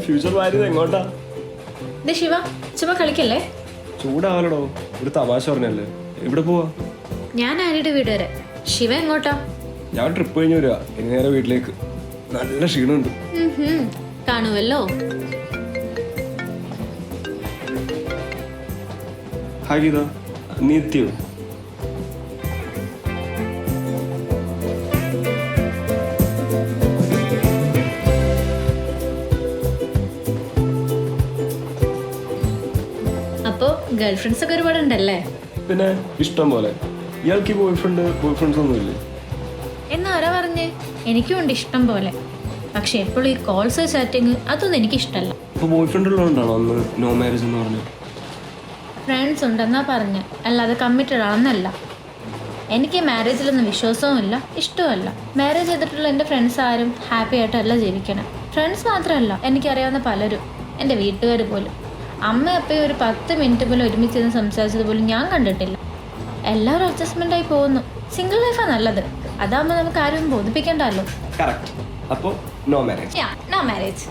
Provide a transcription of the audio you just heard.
Future വാരിയത് എങ്ങോട്ടാ? ശിവ ചുമ്മാ കളിക്കല്ലേ? ചൂടാവലടോ, ഒരു തമാശ പറഞ്ഞല്ലേ. എവിടെ പോവാ? ഞാൻ ആരുടെ വീട് വരെ. ശിവ എങ്ങോട്ടാ? ഞാൻ ട്രിപ്പ് കഴിഞ്ഞ് വരിക. ഇനി നേരെ വീട്ടിലേക്ക്. നല്ല ക്ഷീണമുണ്ട്. കാണുമല്ലോ. ഹായ് ഗീത, നീ എത്തിയോ? അപ്പോ ഗേൾ ഫ്രണ്ട്സ് ഒക്കെ ഒരുപാടുണ്ടല്ലേ? പിന്നെ ഇഷ്ടം പോലെ. ഇയാൾക്ക് ബോയ് ഫ്രണ്ട്സ് ഒന്നും ഇല്ലേ? എന്നാ ആരാ പറഞ്ഞേ? എനിക്കും ഉണ്ട് ഇഷ്ടം പോലെ. പക്ഷെ എപ്പോഴും ഈ കോൾസ് ചാറ്റിങ് അതൊന്നും എനിക്കിഷ്ടല്ല. അപ്പോൾ ബോയ് ഫ്രണ്ട് ഉള്ളതുകൊണ്ടാണോ അന്ന് നോ മാരേജ് എന്ന് പറഞ്ഞത്? ഫ്രണ്ട്സ് ഉണ്ടെന്നാ പറഞ്ഞ, അല്ലാതെ കമ്മിറ്റഡ് ആണെന്നല്ല. എനിക്ക് മാരേജിലൊന്നും വിശ്വാസവും ഇല്ല, ഇഷ്ടവുമല്ല. മാരേജ് ചെയ്തിട്ടുള്ള എൻ്റെ ഫ്രണ്ട്സ് ആരും ഹാപ്പി ആയിട്ടല്ല ജീവിക്കണം. ഫ്രണ്ട്സ് മാത്രമല്ല, എനിക്കറിയാവുന്ന പലരും, എൻ്റെ വീട്ടുകാർ പോലും. അമ്മ അപ്പയും ഒരു 10 മിനിറ്റ് പോലും ഒരുമിച്ച് നിന്ന് സംസാരിച്ചത് പോലും ഞാൻ കണ്ടിട്ടില്ല. എല്ലാവരും അഡ്ജസ്റ്റ്മെൻ്റ് ആയി പോകുന്നു. സിംഗിൾ ലൈഫാണ് നല്ലത്. അതാകുമ്പോൾ നമുക്ക് ആരും ബോധിപ്പിക്കണ്ടല്ലോ. കറക്റ്റ്. അപ്പോൾ നോ മാരേജ്. No marriage.